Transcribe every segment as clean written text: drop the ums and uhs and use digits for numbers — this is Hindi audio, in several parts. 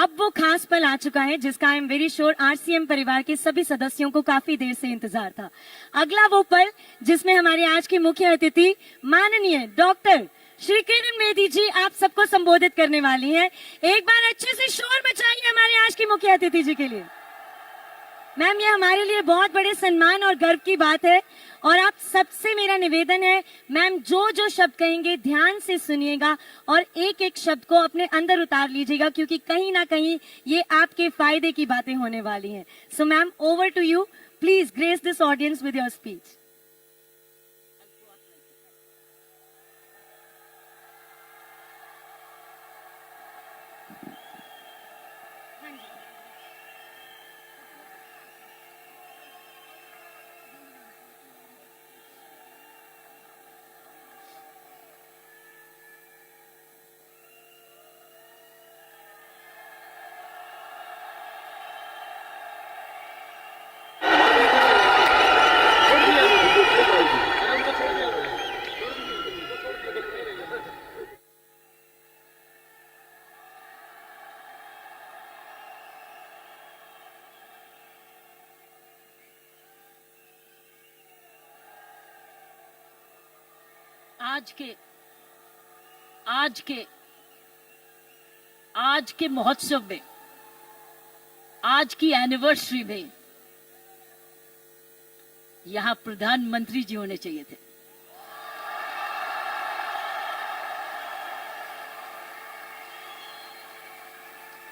अब वो खास पल आ चुका है जिसका I am very sure RCM परिवार के सभी सदस्यों को काफी देर से इंतजार था। अगला वो पल जिसमें हमारे आज के मुख्य अतिथि माननीय डॉक्टर श्री किरण बेदी जी आप सबको संबोधित करने वाली हैं। एक बार अच्छे से शोर मचाइए हमारे आज की मुख्य अतिथि जी के लिए। मैम, ये हमारे लिए बहुत बड़े सम्मान और गर्व की बात है और आप सबसे मेरा निवेदन है मैम, जो जो शब्द कहेंगे ध्यान से सुनिएगा और एक एक शब्द को अपने अंदर उतार लीजिएगा, क्योंकि कहीं ना कहीं ये आपके फायदे की बातें होने वाली हैं। So ma'am, over to you, please grace this audience with your speech. आज के महोत्सव में, आज की एनिवर्सरी में यहां प्रधानमंत्री जी होने चाहिए थे।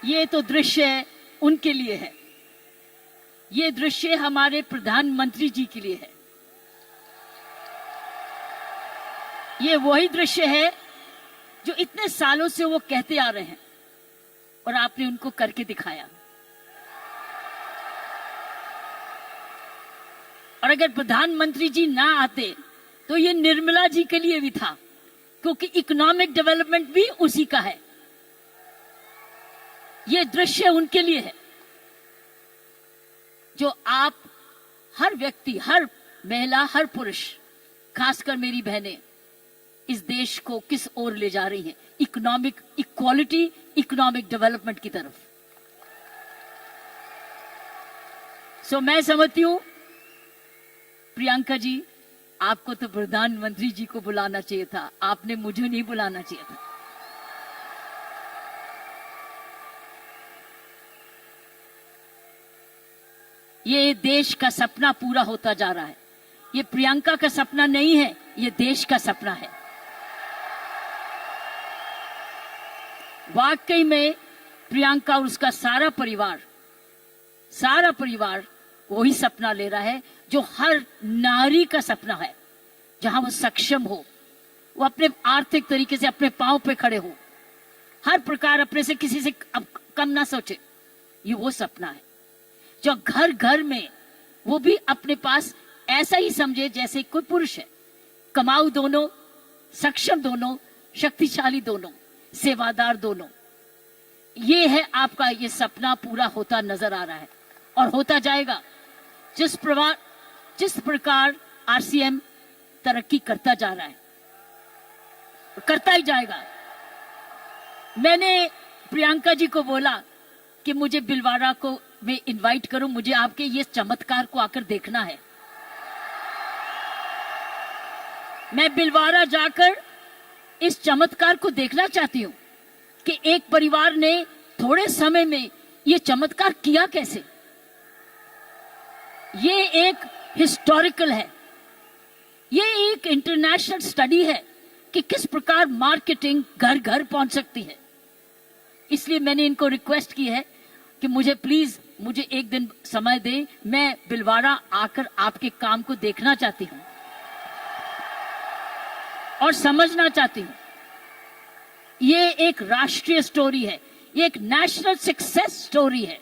ये तो दृश्य उनके लिए है, ये दृश्य हमारे प्रधानमंत्री जी के लिए है। ये वही दृश्य है जो इतने सालों से वो कहते आ रहे हैं और आपने उनको करके दिखाया। और अगर प्रधानमंत्री जी ना आते तो ये निर्मला जी के लिए भी था, क्योंकि इकोनॉमिक डेवलपमेंट भी उसी का है। ये दृश्य उनके लिए है जो आप हर व्यक्ति, हर महिला, हर पुरुष, खासकर मेरी बहनें इस देश को किस ओर ले जा रही हैं, इकोनॉमिक इक्वालिटी, इकोनॉमिक डेवलपमेंट की तरफ। सो मैं समझती हूं प्रियंका जी, आपको तो प्रधानमंत्री जी को बुलाना चाहिए था, आपने मुझे नहीं बुलाना चाहिए था। ये देश का सपना पूरा होता जा रहा है। ये प्रियंका का सपना नहीं है, ये देश का सपना है। वाकई में प्रियंका और उसका सारा परिवार वही सपना ले रहा है जो हर नारी का सपना है, जहां वो सक्षम हो, वो अपने आर्थिक तरीके से अपने पांव पे खड़े हो, हर प्रकार अपने से किसी से कम ना सोचे। ये वो सपना है जो घर घर में वो भी अपने पास ऐसा ही समझे जैसे कोई पुरुष है। कमाऊ दोनों, सक्षम दोनों, शक्तिशाली दोनों, सेवादार दोनों। ये है आपका, ये सपना पूरा होता नजर आ रहा है और होता जाएगा। जिस प्रकार आरसीएम तरक्की करता जा रहा है, करता ही जाएगा। मैंने प्रियंका जी को बोला कि मुझे बिलवाड़ा को मैं इनवाइट करूं, मुझे आपके ये चमत्कार को आकर देखना है। मैं बिलवाड़ा जाकर इस चमत्कार को देखना चाहती हूं कि एक परिवार ने थोड़े समय में ये चमत्कार किया कैसे। ये एक हिस्टोरिकल है, ये एक इंटरनेशनल स्टडी है कि किस प्रकार मार्केटिंग घर घर पहुंच सकती है। इसलिए मैंने इनको रिक्वेस्ट की है कि मुझे एक दिन समय दे, मैं बिलवाड़ा आकर आपके काम को देखना चाहती हूं और समझना चाहती हूं। ये एक राष्ट्रीय स्टोरी है, ये एक नेशनल सक्सेस स्टोरी है,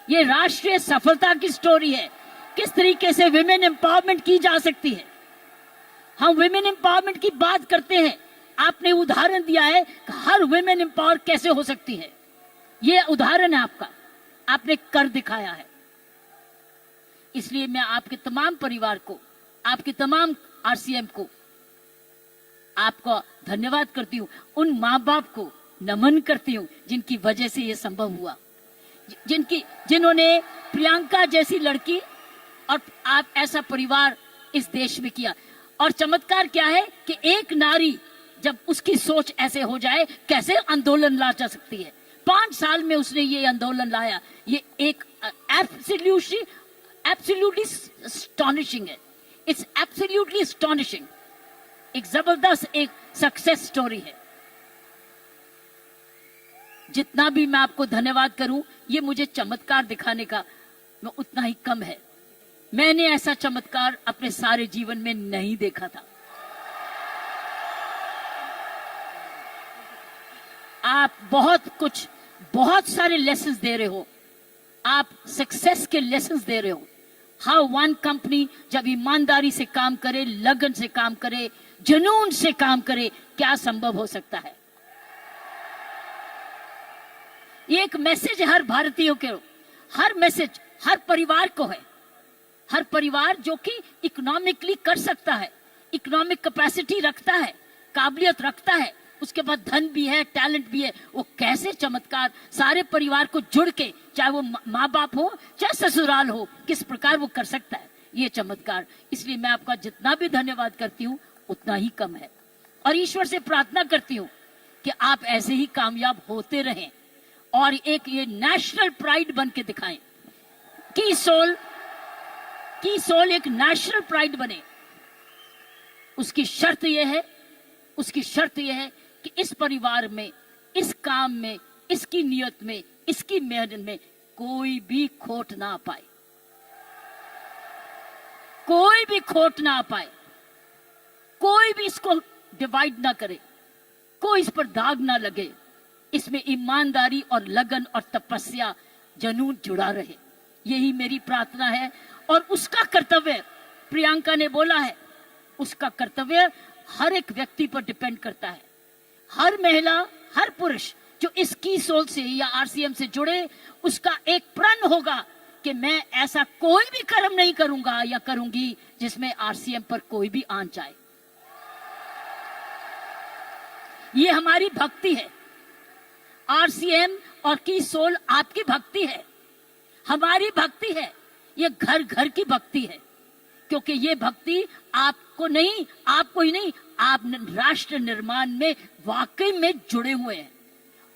ये राष्ट्रीय सफलता की स्टोरी है। किस तरीके से विमेन एम्पावरमेंट की जा सकती है। हम विमेन एम्पावरमेंट की बात करते हैं, आपने उदाहरण दिया है कि हर विमेन एम्पावर कैसे हो सकती है। ये उदाहरण है आपका, आपने कर दिखाया है। इसलिए मैं आपके तमाम परिवार को, आपके तमाम आरसीएम को, आपको धन्यवाद करती हूं। उन मां बाप को नमन करती हूं जिनकी वजह से यह संभव हुआ। जिन्होंने प्रियंका जैसी लड़की और आप ऐसा परिवार इस देश में किया। और चमत्कार क्या है कि एक नारी जब उसकी सोच ऐसे हो जाए, कैसे आंदोलन ला जा सकती है। 5 साल में उसने ये आंदोलन लाया। ये एक एब्सोल्युटली एस्टॉनिशिंग है। It's absolutely astonishing. एक जबरदस्त एक सक्सेस स्टोरी है। जितना भी मैं आपको धन्यवाद करूं, ये मुझे चमत्कार दिखाने का मैं उतना ही कम है। मैंने ऐसा चमत्कार अपने सारे जीवन में नहीं देखा था। आप बहुत सारे लेसन्स दे रहे हो। आप सक्सेस के लेसन्स दे रहे हो। हाउ वन कंपनी जब ईमानदारी से काम करे, लगन से काम करे, जुनून से काम करे, क्या संभव हो सकता है। ये एक मैसेज हर भारतीयों के, हर मैसेज हर परिवार को है। हर परिवार जो कि इकोनॉमिकली कर सकता है, इकोनॉमिक कैपेसिटी रखता है, काबिलियत रखता है, उसके बाद धन भी है, टैलेंट भी है, वो कैसे चमत्कार सारे परिवार को जुड़ के, चाहे वो माँ बाप हो चाहे ससुराल हो, किस प्रकार वो कर सकता है ये चमत्कार। इसलिए मैं आपका जितना भी धन्यवाद करती हूँ उतना ही कम है। और ईश्वर से प्रार्थना करती हूँ कि आप ऐसे ही कामयाब होते रहें और एक ये नेशनल प्राइड बन के दिखाएं। की सोल एक नेशनल प्राइड बने। उसकी शर्त यह है कि इस परिवार में, इस काम में, इसकी नियत में, इसकी मेहनत में कोई भी खोट ना पाए, कोई भी खोट ना पाए, कोई भी इसको डिवाइड ना करे, कोई इस पर दाग ना लगे। इसमें ईमानदारी और लगन और तपस्या, जुनून जुड़ा रहे। यही मेरी प्रार्थना है। और उसका कर्तव्य, प्रियंका ने बोला है, उसका कर्तव्य हर एक व्यक्ति पर डिपेंड करता है। हर महिला, हर पुरुष जो इस की सोल से या आरसीएम से जुड़े, उसका एक प्रण होगा कि मैं ऐसा कोई भी कर्म नहीं करूंगा या करूंगी जिसमें आरसीएम पर कोई भी आंच आए। ये हमारी भक्ति है। आरसीएम और की सोल आपकी भक्ति है, हमारी भक्ति है। ये घर घर की भक्ति है, क्योंकि ये भक्ति आपको ही नहीं, आप राष्ट्र निर्माण में वाकई में जुड़े हुए हैं।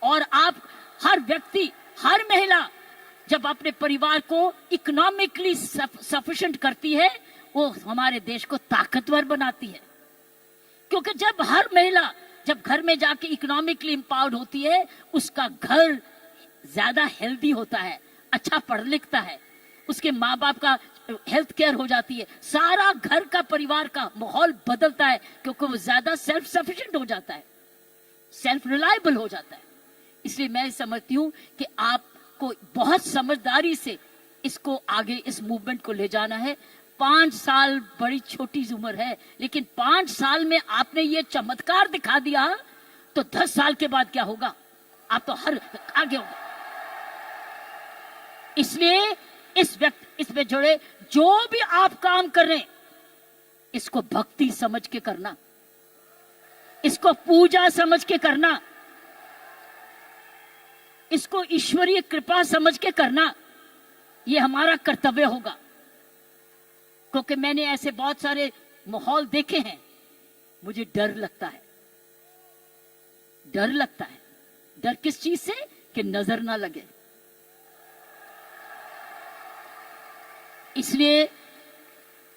और आप हर व्यक्ति, हर महिला जब अपने परिवार को इकोनॉमिकली सफिशिएंट करती है, वो हमारे देश को ताकतवर बनाती है। क्योंकि जब हर महिला जब घर में जाके इकोनॉमिकली एम्पावर्ड होती है, उसका घर ज्यादा हेल्दी होता है, अच्छा पढ़ लिखता है, उसके माँ बाप का हेल्थ केयर हो जाती है, सारा घर का परिवार का माहौल बदलता है, क्योंकि वो ज्यादा सेल्फ सफिशिएंट हो जाता है, सेल्फ रिलायबल हो जाता है। इसलिए मैं समझती हूँ कि आपको बहुत समझदारी से इसको आगे, इस मूवमेंट को ले जाना है। 5 साल बड़ी छोटी उम्र है, लेकिन 5 साल में आपने ये चमत्कार दिखा दिया, तो 10 साल के बाद क्या होगा, आप तो हर आगे होंगे। इसलिए इसमें जुड़े जो भी आप काम कर रहे हैं, इसको भक्ति समझ के करना, इसको पूजा समझ के करना, इसको ईश्वरीय कृपा समझ के करना, ये हमारा कर्तव्य होगा। क्योंकि मैंने ऐसे बहुत सारे माहौल देखे हैं, मुझे डर लगता है। डर किस चीज से? कि नजर ना लगे। इसलिए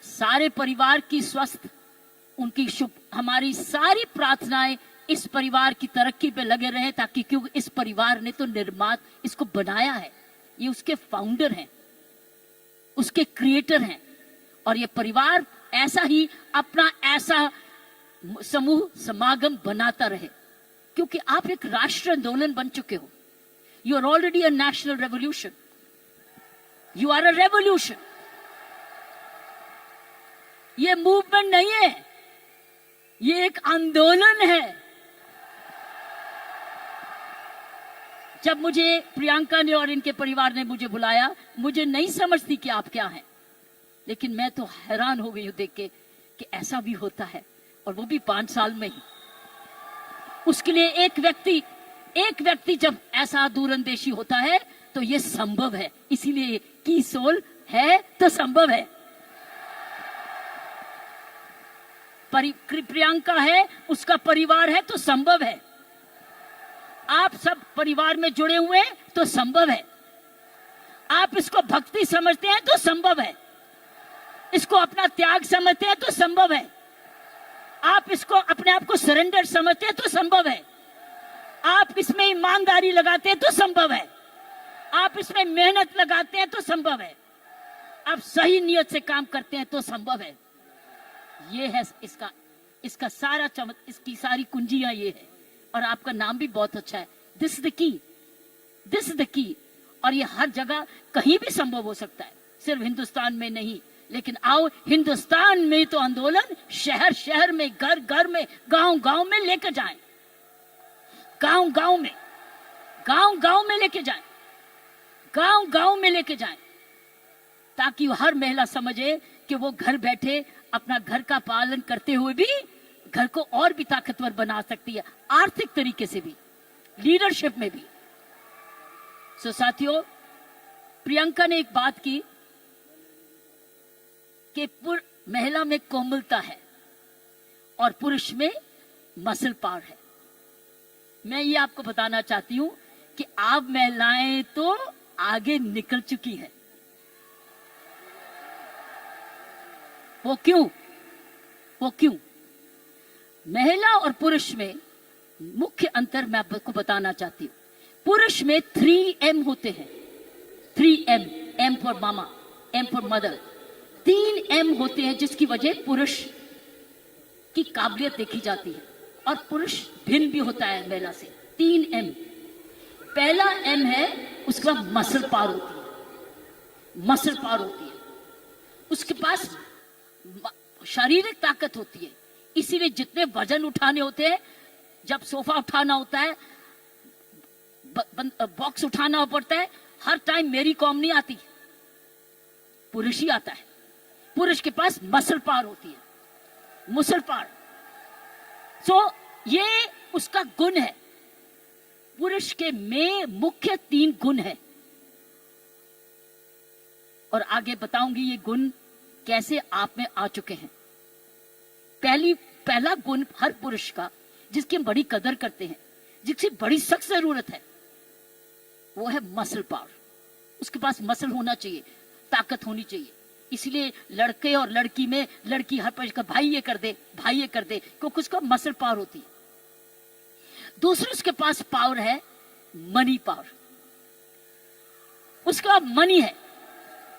सारे परिवार की स्वस्थ, उनकी शुभ, हमारी सारी प्रार्थनाएं इस परिवार की तरक्की पे लगे रहे, ताकि क्योंकि इस परिवार ने तो इसको बनाया है, ये उसके फाउंडर हैं, उसके क्रिएटर हैं। और ये परिवार ऐसा ही अपना ऐसा समूह समागम बनाता रहे, क्योंकि आप एक राष्ट्र आंदोलन बन चुके हो। You are already a national revolution, you are a revolution. ये मूवमेंट नहीं है, ये एक आंदोलन है। जब मुझे प्रियंका ने और इनके परिवार ने मुझे बुलाया, मुझे नहीं समझती कि आप क्या हैं, लेकिन मैं तो हैरान हो गई हूं देख के कि ऐसा भी होता है, और वो भी 5 साल में ही। उसके लिए एक व्यक्ति जब ऐसा दूरंदेशी होता है, तो ये संभव है। इसीलिए की सोल है तो संभव है। प्रियंका है, उसका परिवार है तो संभव है। आप सब परिवार में जुड़े हुए हैं तो संभव है। आप इसको भक्ति समझते हैं तो संभव है। इसको अपना त्याग समझते हैं तो संभव है। आप इसको अपने आप को सरेंडर समझते हैं तो संभव है। आप इसमें ईमानदारी लगाते हैं तो संभव है। आप इसमें मेहनत लगाते हैं तो संभव है। आप सही नियत से काम करते हैं तो संभव है। ये है इसका सारा इसकी सारी कुंजियां ये है। और आपका नाम भी बहुत अच्छा है, this the key, this the key. और ये हर जगह कहीं भी संभव हो सकता है, सिर्फ हिंदुस्तान में नहीं। लेकिन आओ हिंदुस्तान में तो आंदोलन शहर शहर में, घर घर में, गांव गांव में लेकर जाएं, गांव गांव में लेके जाएं, गांव गांव में लेके जाएं, ताकि हर महिला समझे कि वो घर बैठे अपना घर का पालन करते हुए भी घर को और भी ताकतवर बना सकती है, आर्थिक तरीके से भी, लीडरशिप में भी। सो साथियों, प्रियंका ने एक बात की कि महिला में कोमलता है और पुरुष में मसल पावर है। मैं ये आपको बताना चाहती हूं कि आप महिलाएं तो आगे निकल चुकी हैं। वो क्यों? महिला और पुरुष में मुख्य अंतर मैं आपको बताना चाहती हूं। पुरुष में 3M होते हैं, 3M, M for mama, M for mother. 3M होते हैं जिसकी वजह पुरुष की काबिलियत देखी जाती है और पुरुष भिन्न भी होता है महिला से। 3M। पहला M है उसका मसल पावर होती है, मसल पावर होती है। उसके पास शारीरिक ताकत होती है। इसीलिए जितने वजन उठाने होते हैं, जब सोफा उठाना होता है, बॉक्स उठाना पड़ता है, हर टाइम मेरी कॉम नहीं आती, पुरुष ही आता है। पुरुष के पास मसल पावर होती है, मसल पावर। सो ये उसका गुण है। पुरुष के में मुख्य 3 गुण है और आगे बताऊंगी ये गुण कैसे आप में आ चुके हैं। पहला गुण हर पुरुष का, जिसकी हम बड़ी कदर करते हैं, जिसकी बड़ी सख्त जरूरत है, वो है मसल पावर। उसके पास मसल होना चाहिए, ताकत होनी चाहिए। इसलिए लड़के और लड़की में, लड़की हर पुरुष का भाई ये कर दे, भाई ये कर दे, क्योंकि उसका मसल पावर होती है। दूसरे उसके पास पावर है मनी पावर। उसका मनी है,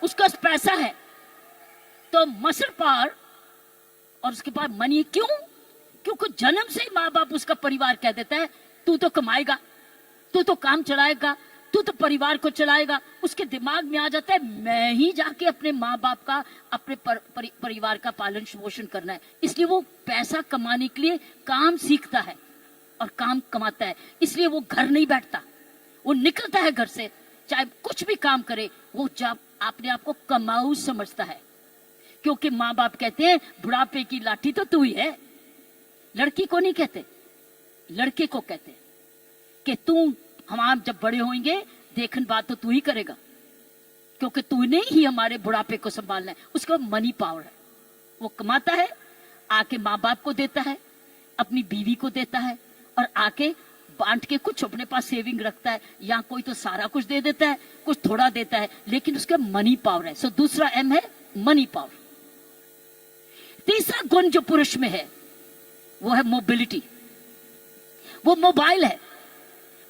उसका पैसा है, तो मसल पावर और उसके बाद मनी। क्यों? क्योंकि जन्म से ही माँ बाप उसका परिवार कह देता है तू तो कमाएगा, तू तो काम चलाएगा, तू तो परिवार को चलाएगा। उसके दिमाग में आ जाता है मैं ही जाके अपने माँ बाप का, अपने परिवार का पालन पोषण करना है। इसलिए वो पैसा कमाने के लिए काम सीखता है और काम कमाता है। इसलिए वो घर नहीं बैठता, वो निकलता है घर से, चाहे कुछ भी काम करे, वो जब अपने आप को कमाऊ समझता है। क्योंकि माँ बाप कहते हैं बुढ़ापे की लाठी तो तू ही है। लड़की को नहीं कहते, लड़के को कहते हैं कि तू, हम आप जब बड़े होंगे देखन बात तो तू ही करेगा, क्योंकि तूने ही हमारे बुढ़ापे को संभालना है। उसका मनी पावर है, वो कमाता है, आके माँ बाप को देता है, अपनी बीवी को देता है, और आके बांट के कुछ अपने पास सेविंग रखता है, या कोई तो सारा कुछ दे देता है, कुछ थोड़ा देता है, लेकिन उसका मनी पावर है। सो दूसरा M है मनी पावर। तीसरा गुण जो पुरुष में है वो है मोबिलिटी। वो मोबाइल है,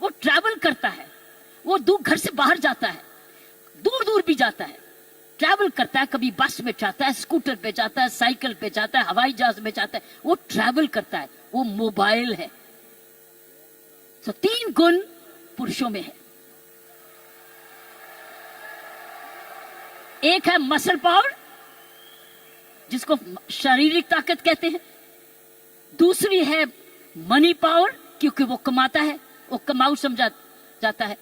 वो ट्रैवल करता है, वो दूर घर से बाहर जाता है, दूर दूर भी जाता है, ट्रैवल करता है। कभी बस में जाता है, स्कूटर पे जाता है, साइकिल पे जाता है, हवाई जहाज में जाता है, वो ट्रैवल करता है, वो मोबाइल है। तो 3 गुण पुरुषों में है। एक है मसल पावर, जिसको शारीरिक ताकत कहते हैं। दूसरी है मनी पावर, क्योंकि वो कमाता है, वो कमाऊ समझा जाता है।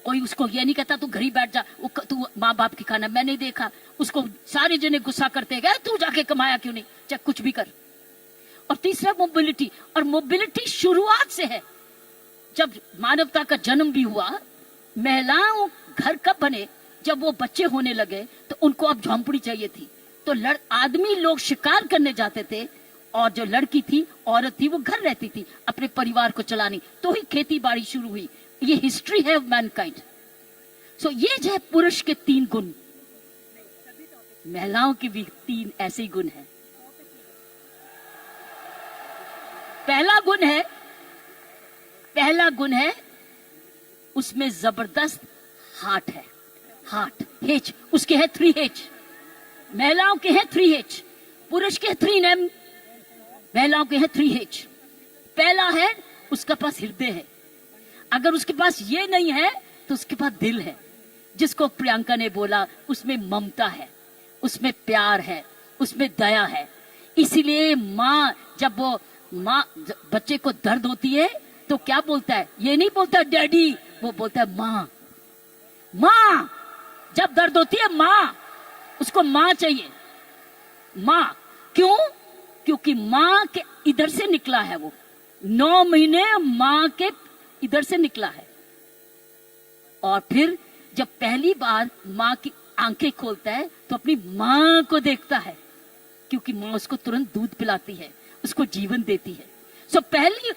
कोई उसको ये नहीं कहता तू घर ही बैठ जा, तू माँ बाप की खाना। मैं नहीं देखा उसको सारे जने गुस्सा करते गए तू जाके कमाया क्यों नहीं, चाहे कुछ भी कर। और तीसरा मोबिलिटी, और मोबिलिटी शुरुआत से है। जब मानवता का जन्म भी हुआ महिलाओं घर कब बने? जब वो बच्चे होने लगे तो उनको अब झोंपड़ी चाहिए थी, तो आदमी लोग शिकार करने जाते थे, और जो लड़की थी, औरत थी, वो घर रहती थी अपने परिवार को चलानी, तो ही खेती बाड़ी शुरू हुई। ये हिस्ट्री है ऑफ मैनकाइंड। सो ये जो है पुरुष के 3 गुण, महिलाओं के भी 3 ऐसे ही गुण हैं। पहला गुण है उसमें जबरदस्त हार्ट है, हार्ट, हेच, उसके है 3 हेच। महिलाओं के हैं 3 हेच, पुरुष के 3 एम, महिलाओं के हैं 3 हेच। पहला है उसके पास हृदय है। अगर उसके पास ये नहीं है तो उसके पास दिल है, जिसको प्रियंका ने बोला, उसमें ममता है, उसमें प्यार है, उसमें दया है। इसीलिए जब वो बच्चे को दर्द होती है तो क्या बोलता है? ये नहीं बोलता डैडी, वो बोलता है माँ। माँ, जब दर्द होती है माँ, उसको माँ चाहिए, माँ। क्यों? क्योंकि माँ के इधर से निकला है, वो 9 महीने माँ के इधर से निकला है। और फिर जब पहली बार माँ की आंखें खोलता है तो अपनी माँ को देखता है, क्योंकि माँ उसको तुरंत दूध पिलाती है, उसको जीवन देती है। सो पहली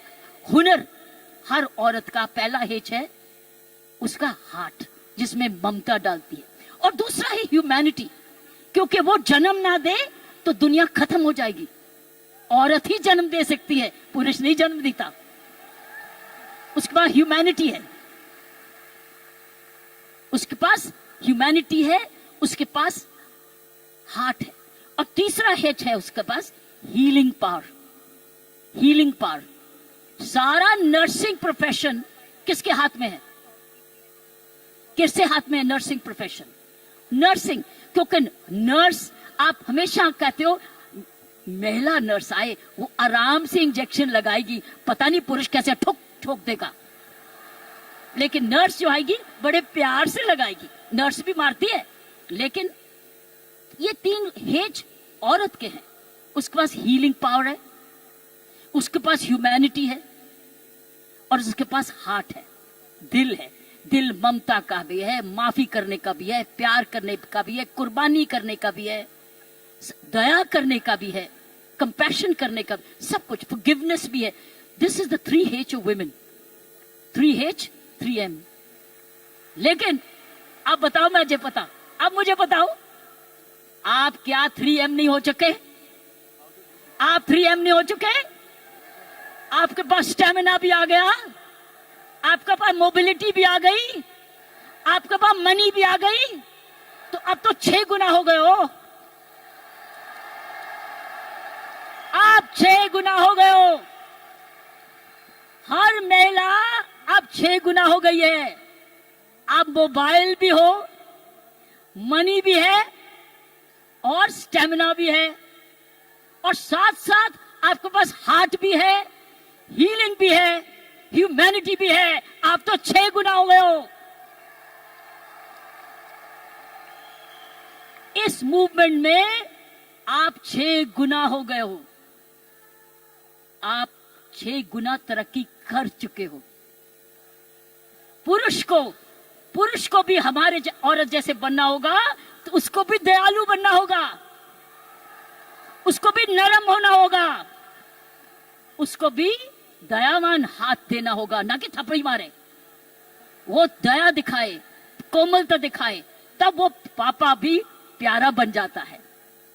हुनर हर औरत का पहला हेच है उसका हार्ट, जिसमें ममता डालती है। और दूसरा है ह्यूमैनिटी, क्योंकि वो जन्म ना दे तो दुनिया खत्म हो जाएगी। औरत ही जन्म दे सकती है, पुरुष नहीं जन्म देता। उसके पास ह्यूमैनिटी है, उसके पास ह्यूमैनिटी है, उसके पास हार्ट है। और तीसरा हेच है उसके पास हीलिंग पावर। हीलिंग पावर, सारा नर्सिंग प्रोफेशन किसके हाथ में है? किसके हाथ में है नर्सिंग प्रोफेशन? नर्सिंग, क्योंकि नर्स, आप हमेशा कहते हो महिला नर्स आए, वो आराम से इंजेक्शन लगाएगी, पता नहीं पुरुष कैसे ठोक ठोक देगा, लेकिन नर्स जो आएगी बड़े प्यार से लगाएगी। नर्स भी मारती है, लेकिन ये 3 हेज औरत के हैं। उसके पास हीलिंग पावर है, उसके पास ह्यूमैनिटी है, और उसके पास हार्ट है, दिल है। दिल ममता का भी है, माफी करने का भी है, प्यार करने का भी है, कुर्बानी करने का भी है, दया करने का भी है, कंपैशन करने का भी, सब कुछ, फॉरगिवनेस भी है। This is the 3 H of women, 3 H 3 M. लेकिन अब बताओ, मुझे बताओ, आप क्या 3 एम नहीं हो चुके? आप 3 एम नहीं हो चुके? आपके पास स्टेमिना भी आ गया, आपके पास मोबिलिटी भी आ गई, आपके पास मनी भी आ गई, तो अब तो 6 गुना हो गए हो। आप 6 गुना हो गए हो। हर महिला अब 6 गुना हो गई है। अब मोबाइल भी हो, मनी भी है, और स्टेमिना भी है, और साथ साथ आपके पास हार्ट भी है, हीलिंग भी है, ह्यूमैनिटी भी है। आप तो 6 गुना हो गए हो। इस मूवमेंट में आप 6 गुना हो गए हो। आप 6 गुना तरक्की कर चुके हो। पुरुष को भी हमारे औरत जैसे बनना होगा, तो उसको भी दयालु बनना होगा, उसको भी नरम होना होगा, उसको भी दयावान हाथ देना होगा, ना कि थप्पड़ी मारे। वो दया दिखाए, कोमलता दिखाए, तब वो पापा भी प्यारा बन जाता है।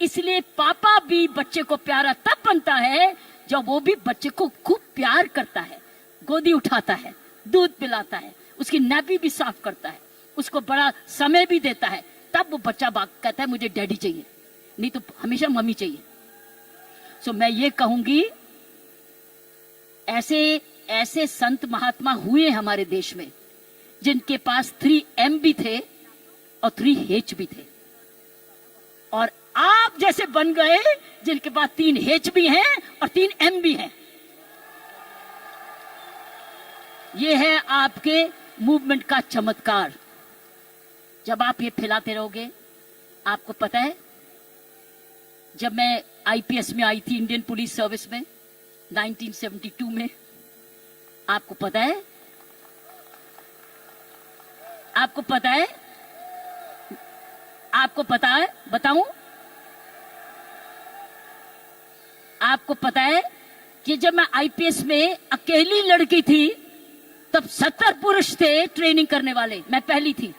इसलिए पापा भी बच्चे को प्यारा तब बनता है जब वो भी बच्चे को खूब प्यार करता है, गोदी उठाता है, दूध पिलाता है, उसकी नाभि भी साफ करता है, उसको बड़ा समय भी देता है। तब वो बच्चा कहता है मुझे डैडी चाहिए, नहीं तो हमेशा मम्मी चाहिए। सो मैं ये कहूंगी, ऐसे संत महात्मा हुए हमारे देश में जिनके पास 3 एम भी थे और 3 हेच भी थे, और आप जैसे बन गए जिनके पास 3 हेच भी हैं और 3 एम भी हैं। ये है आपके मूवमेंट का चमत्कार। जब आप ये फैलाते रहोगे, आपको पता है, जब मैं आईपीएस में आई थी, इंडियन पुलिस सर्विस में 1972 में, आपको पता है आपको पता है, आपको पता है, बताऊं? आपको पता है कि जब मैं आईपीएस में अकेली लड़की थी तब 70 पुरुष थे ट्रेनिंग करने वाले, मैं पहली थी।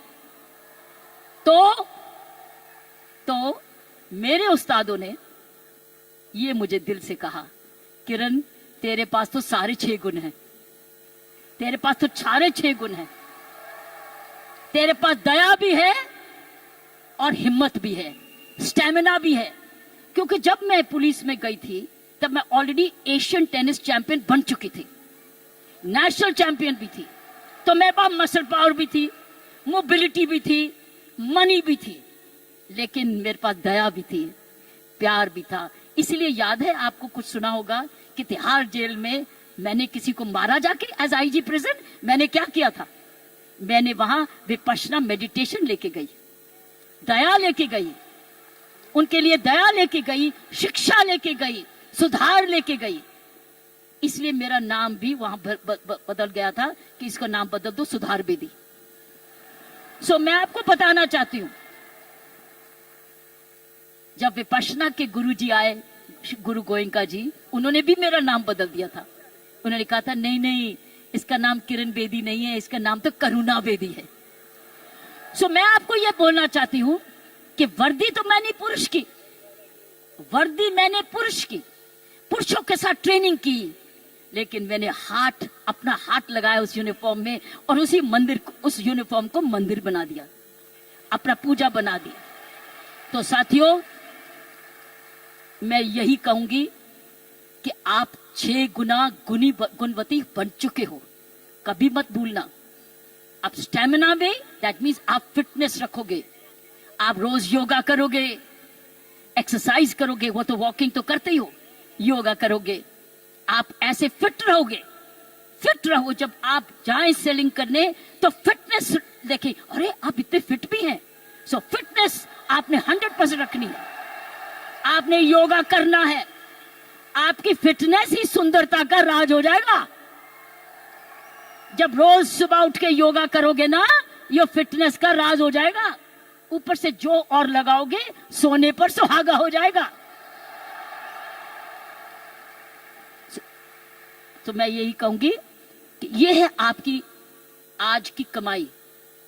तो मेरे उस्तादों ने ये मुझे दिल से कहा, किरण तेरे पास तो सारे 6 गुण हैं, तेरे पास तो सारे 6 गुण हैं, तेरे पास दया भी है और हिम्मत भी है, स्टैमिना भी है। क्योंकि जब मैं पुलिस में गई थी तब मैं ऑलरेडी एशियन टेनिस चैंपियन बन चुकी थी, नेशनल चैंपियन भी थी, तो मेरे पास मसल पावर भी थी, मोबिलिटी भी थी, मनी भी थी, लेकिन मेरे पास दया भी थी, प्यार भी था। इसलिए याद है आपको, कुछ सुना होगा कि तिहाड़ जेल में मैंने किसी को मारा जाके एज आईजी प्रेजेंट। मैंने क्या किया था? मैंने वहां विपश्यना मेडिटेशन लेके गई, दया लेके गई, उनके लिए दया लेके गई, शिक्षा लेके गई, सुधार लेके गई। इसलिए मेरा नाम भी वहां बदल गया था कि इसका नाम बदल दो, सुधार बेदी। सो मैं आपको बताना चाहती हूं, जब विपश्यना के गुरु जी आए, गुरु गोयंका जी, उन्होंने भी मेरा नाम बदल दिया था। उन्होंने कहा था नहीं नहीं, इसका नाम किरण बेदी नहीं है, इसका नाम तो करुणा बेदी है। सो मैं आपको यह बोलना चाहती हूं कि वर्दी तो मैंने पुरुष की, वर्दी मैंने पुरुष की, पुरुषों के साथ ट्रेनिंग की, लेकिन मैंने अपना हाथ लगाया उस यूनिफॉर्म में और उस यूनिफॉर्म को मंदिर बना दिया, अपना पूजा बना दिया। तो साथियों, मैं यही कहूंगी कि आप 6 गुना गुणवती बन चुके हो, कभी मत भूलना। आप स्टेमिना में, दैट मीन्स आप फिटनेस रखोगे, आप रोज योगा करोगे, एक्सरसाइज करोगे, वो तो वॉकिंग तो करते ही हो, योगा करोगे, आप ऐसे फिट रहोगे। फिट रहो, जब आप जाएं सेलिंग करने तो फिटनेस देखें, अरे आप इतने फिट भी हैं। सो फिटनेस आपने 100% रखनी है, आपने योगा करना है, आपकी फिटनेस ही सुंदरता का राज हो जाएगा। जब रोज सुबह उठ के योगा करोगे ना, ये फिटनेस का राज हो जाएगा। ऊपर से जो और लगाओगे, सोने पर सुहागा हो जाएगा। तो मैं यही कहूंगी कि ये है आपकी आज की कमाई।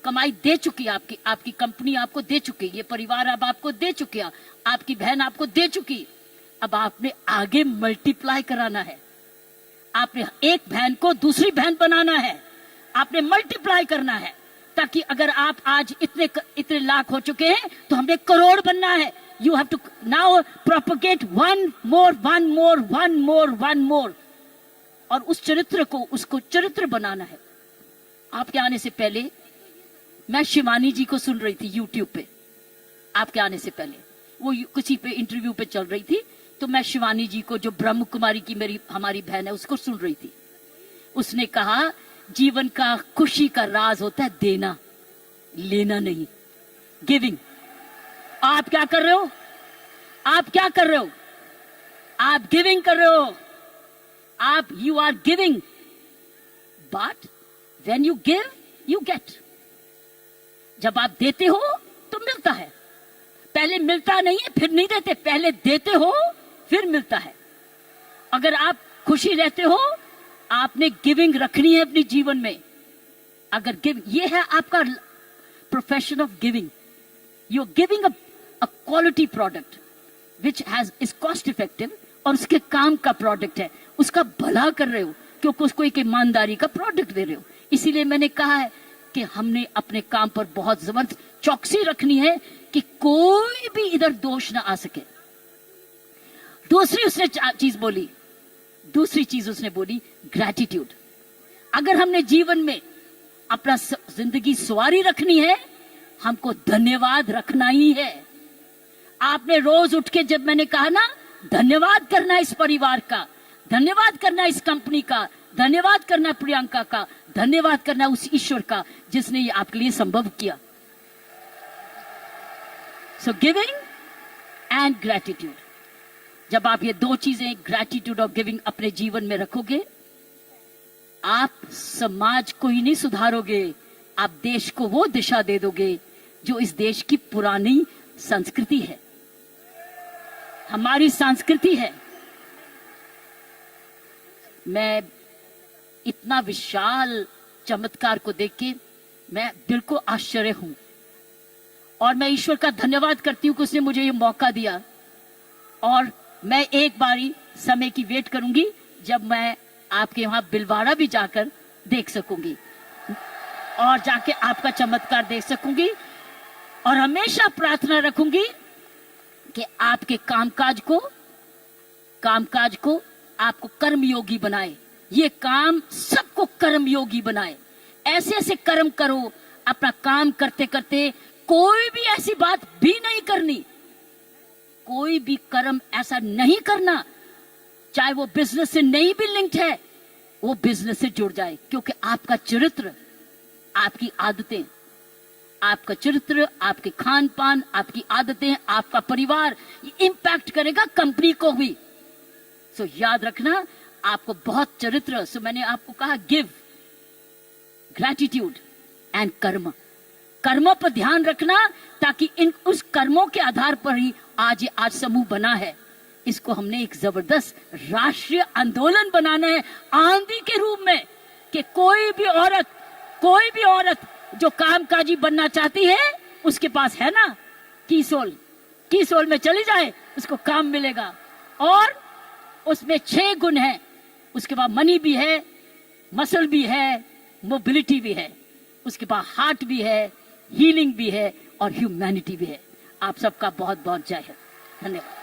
कमाई दे चुकी है आपकी कंपनी आपको दे चुकी, ये परिवार अब आपको दे चुकी है, आपकी बहन आपको दे चुकी। अब आपने आगे मल्टीप्लाई कराना है, आपने एक बहन को दूसरी बहन बनाना है, आपने मल्टीप्लाई करना है, ताकि अगर आप आज इतने लाख हो चुके हैं तो हमें करोड़ बनना है। You have to now propagate one more, और उस चरित्र को, उसको चरित्र बनाना है। आपके आने से पहले मैं शिवानी जी को सुन रही थी यूट्यूब पे, आपके आने से पहले वो किसी पे इंटरव्यू पे चल रही थी, तो मैं शिवानी जी को, जो ब्रह्म कुमारी की हमारी बहन है, उसको सुन रही थी। उसने कहा जीवन का खुशी का राज होता है देना, लेना नहीं, गिविंग। आप क्या कर रहे हो? आप क्या कर रहे हो? आप गिविंग कर रहे हो, आप you are giving, but when you give you get. जब आप देते हो तो मिलता है, पहले मिलता नहीं है फिर नहीं देते, पहले देते हो फिर मिलता है। अगर आप खुशी रहते हो, आपने गिविंग रखनी है अपने जीवन में। अगर ये है आपका profession of giving, you are giving a quality product which is cost effective, और उसके काम का प्रोडक्ट है, उसका भला कर रहे हो, क्योंकि उसको एक ईमानदारी का प्रोडक्ट दे रहे हो। इसीलिए मैंने कहा है कि हमने अपने काम पर बहुत जबरदस्त चौकसी रखनी है कि कोई भी इधर दोष ना आ सके। दूसरी उसने चीज बोली, दूसरी चीज उसने बोली ग्रैटिट्यूड। अगर हमने जीवन में अपना जिंदगी सवारी रखनी है, हमको धन्यवाद रखना ही है। आपने रोज उठ के, जब मैंने कहा ना, धन्यवाद करना इस परिवार का, धन्यवाद करना इस कंपनी का, धन्यवाद करना प्रियंका का, धन्यवाद करना उस ईश्वर का जिसने ये आपके लिए संभव किया। सो गिविंग एंड ग्रैटिट्यूड, जब आप ये दो चीजें, ग्रैटिट्यूड और गिविंग, अपने जीवन में रखोगे, आप समाज को ही नहीं सुधारोगे, आप देश को वो दिशा दे दोगे जो इस देश की पुरानी संस्कृति है, हमारी संस्कृति है। मैं इतना विशाल चमत्कार को देख के मैं बिल्कुल आश्चर्य हूं और मैं ईश्वर का धन्यवाद करती हूं कि उसने मुझे ये मौका दिया। और मैं एक बारी समय की वेट करूंगी जब मैं आपके वहां बिलवाड़ा भी जाकर देख सकूंगी और जाके आपका चमत्कार देख सकूंगी। और हमेशा प्रार्थना रखूंगी कि आपके कामकाज को आपको कर्मयोगी बनाए, ये काम सबको कर्मयोगी बनाए। ऐसे ऐसे कर्म करो, अपना काम करते करते कोई भी ऐसी बात भी नहीं करनी, कोई भी कर्म ऐसा नहीं करना चाहे वो बिजनेस से नहीं भी लिंक्ड है, वो बिजनेस से जुड़ जाए। क्योंकि आपका चरित्र, आपकी आदतें, आपका चरित्र, आपके खान पान, आपकी आदतें, आपका परिवार, ये इंपैक्ट करेगा कंपनी को भी। सो याद रखना, आपको बहुत चरित्र, सो मैंने आपको कहा गिव, ग्रैटिट्यूड एंड कर्म। कर्मों पर ध्यान रखना ताकि उस कर्मों के आधार पर ही आज समूह बना है। इसको हमने एक जबरदस्त राष्ट्रीय आंदोलन बनाना है आंधी के रूप में, कि कोई भी औरत जो कामकाजी बनना चाहती है उसके पास है ना कीसोल में चली जाए, उसको काम मिलेगा। और उसमें 6 गुण है, उसके बाद मनी भी है, मसल भी है, मोबिलिटी भी है, उसके बाद हार्ट भी है, हीलिंग भी है और ह्यूमैनिटी भी है। आप सबका बहुत बहुत जय हिंद, धन्यवाद।